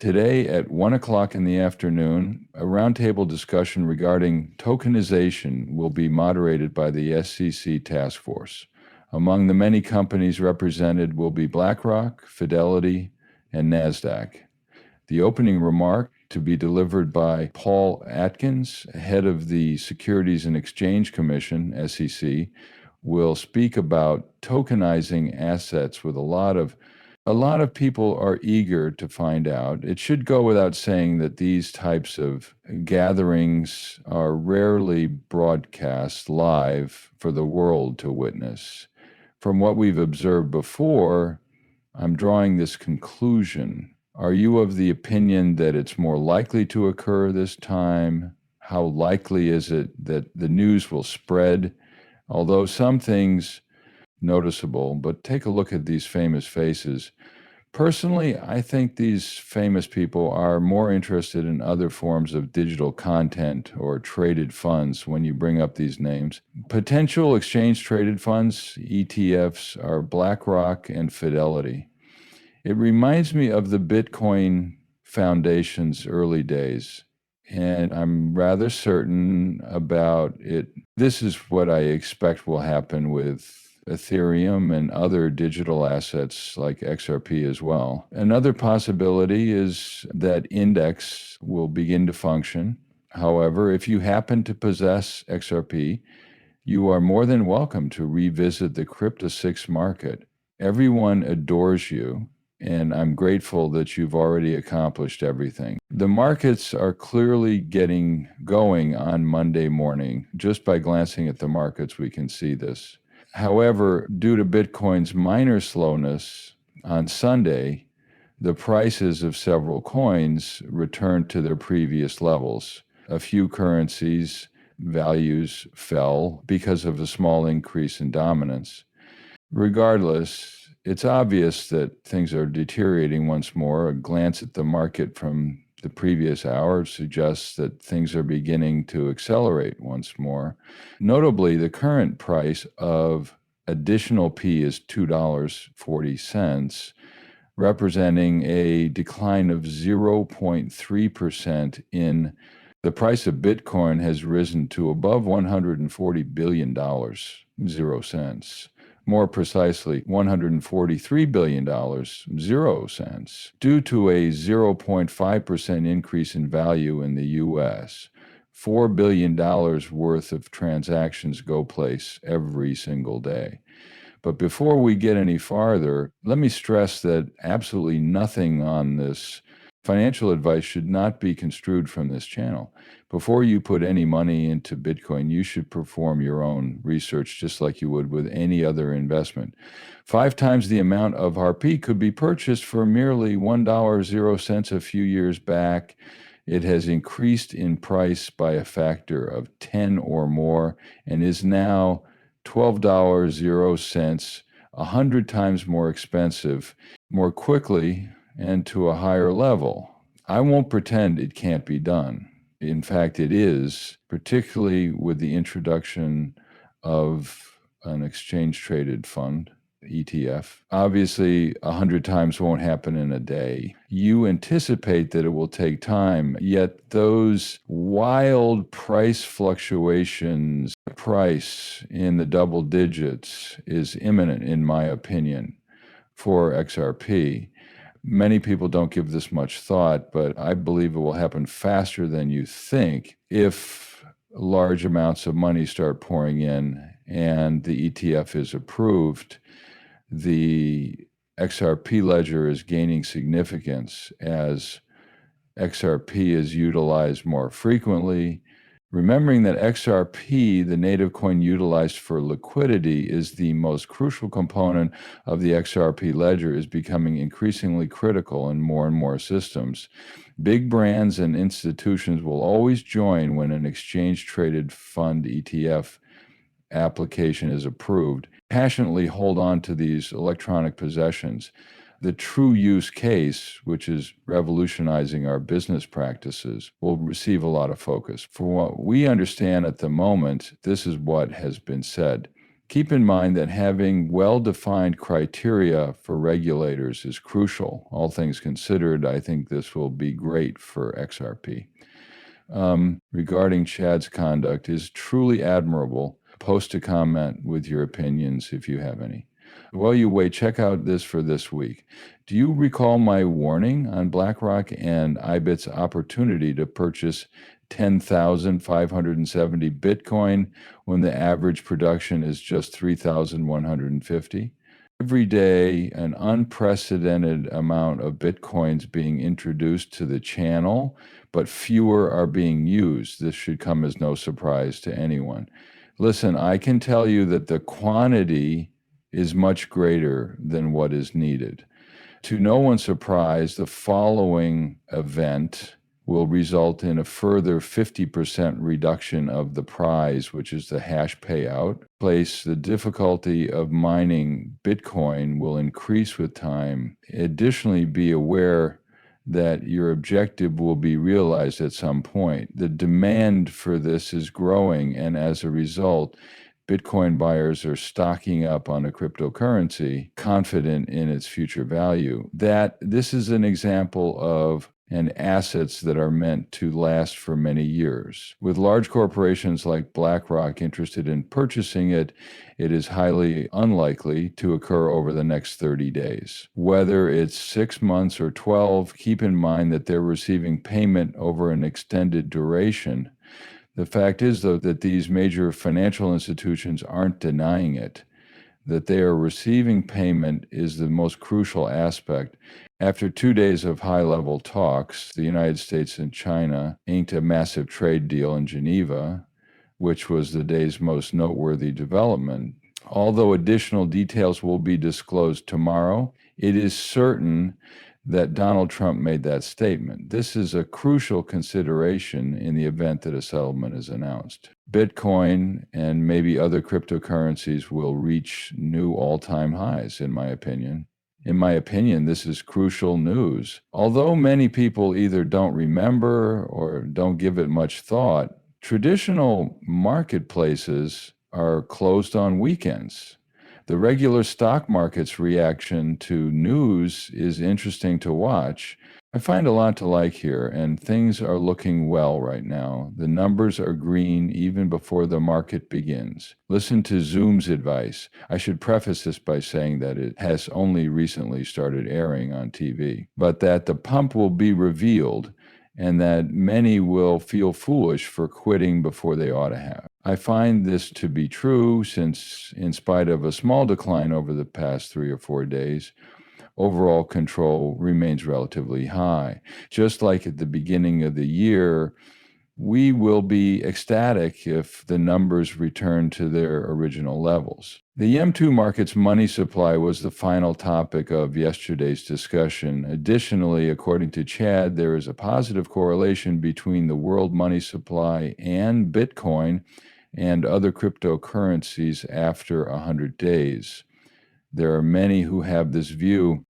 Today at 1 o'clock in the afternoon, a roundtable discussion regarding tokenization will be moderated by the SEC task force. Among the many companies represented will be BlackRock, Fidelity, and NASDAQ. The opening remark to be delivered by Paul Atkins, head of the Securities and Exchange Commission, SEC, will speak about tokenizing assets with a lot of people are eager to find out. It should go without saying that these types of gatherings are rarely broadcast live for the world to witness. From what we've observed before, I'm drawing this conclusion. Are you of the opinion that it's more likely to occur this time? How likely is it that the news will spread? Although some things noticeable, but take a look at these famous faces. Personally, I think these famous people are more interested in other forms of digital content or traded funds when you bring up these names. Potential exchange traded funds, ETFs, are BlackRock and Fidelity. It reminds me of the Bitcoin Foundation's early days, and I'm rather certain about it. This is what I expect will happen with Ethereum and other digital assets like XRP as well. Another possibility is that index will begin to function. However, if you happen to possess XRP, you are more than welcome to revisit the Crypto6 market. Everyone adores you, and I'm grateful that you've already accomplished everything. The markets are clearly getting going on Monday morning. Just by glancing at the markets, we can see this. However, due to Bitcoin's minor slowness on Sunday, the prices of several coins returned to their previous levels. A few currencies' values fell because of a small increase in dominance. Regardless, it's obvious that things are deteriorating once more. A glance at the market from the previous hour suggests that things are beginning to accelerate once more. Notably, the current price of additional P is $2.40, representing a decline of 0.3% in the price of Bitcoin has risen to above $140 billion, 0 cents. More precisely, $143 billion, 0 cents, due to a 0.5% increase in value in the U.S. $4 billion worth of transactions go place every single day. But before we get any farther, let me stress that absolutely nothing on this financial advice should not be construed from this channel. Before you put any money into Bitcoin, you should perform your own research just like you would with any other investment. 5 times the amount of RP could be purchased for merely $1.00 a few years back. It has increased in price by a factor of 10 or more and is now $12.00, 100 times more expensive, more quickly, and to a higher level. I won't pretend it can't be done. In fact, it is, particularly with the introduction of an exchange-traded fund, ETF. Obviously, 100 times won't happen in a day. You anticipate that it will take time, yet those wild price fluctuations, price in the double digits is imminent, in my opinion, for XRP. Many people don't give this much thought, but I believe it will happen faster than you think if large amounts of money start pouring in and the ETF is approved. The XRP ledger is gaining significance as XRP is utilized more frequently. Remembering that XRP, the native coin utilized for liquidity, is the most crucial component of the XRP ledger, is becoming increasingly critical in more and more systems. Big brands and institutions will always join when an exchange-traded fund ETF application is approved, passionately hold on to these electronic possessions. The true use case, which is revolutionizing our business practices, will receive a lot of focus. For what we understand at the moment, this is what has been said. Keep in mind that having well-defined criteria for regulators is crucial. All things considered, I think this will be great for XRP. Regarding Chad's conduct is truly admirable. Post a comment with your opinions if you have any. While you wait, check out this for this week. Do you recall my warning on BlackRock and IBIT's opportunity to purchase 10,570 Bitcoin when the average production is just 3,150? Every day, an unprecedented amount of Bitcoins being introduced to the channel, but fewer are being used. This should come as no surprise to anyone. Listen, I can tell you that the quantity is much greater than what is needed. To no one's surprise, the following event will result in a further 50% reduction of the prize, which is the hash payout. The difficulty of mining Bitcoin will increase with time. Additionally, be aware that your objective will be realized at some point. The demand for this is growing, and as a result, Bitcoin buyers are stocking up on a cryptocurrency, confident in its future value. That this is an example of assets that are meant to last for many years. With large corporations like BlackRock interested in purchasing it, it is highly unlikely to occur over the next 30 days. Whether it's 6 months or 12, keep in mind that they're receiving payment over an extended duration. The fact is, though, that these major financial institutions aren't denying it. That they are receiving payment is the most crucial aspect. After 2 days of high-level talks, the United States and China inked a massive trade deal in Geneva, which was the day's most noteworthy development. Although additional details will be disclosed tomorrow, it is certain that Donald Trump made that statement. This is a crucial consideration in the event that a settlement is announced. Bitcoin and maybe other cryptocurrencies will reach new all-time highs, in my opinion. In my opinion, this is crucial news. Although many people either don't remember or don't give it much thought, traditional marketplaces are closed on weekends. The regular stock market's reaction to news is interesting to watch. I find a lot to like here, and things are looking well right now. The numbers are green even before the market begins. Listen to Zoom's advice. I should preface this by saying that it has only recently started airing on TV, but that the pump will be revealed and that many will feel foolish for quitting before they ought to have. I find this to be true since, in spite of a small decline over the past 3 or 4 days, overall control remains relatively high. Just like at the beginning of the year, we will be ecstatic if the numbers return to their original levels. The M2 market's money supply was the final topic of yesterday's discussion. Additionally, according to Chad, there is a positive correlation between the world money supply and Bitcoin and other cryptocurrencies after 100 days. There are many who have this view.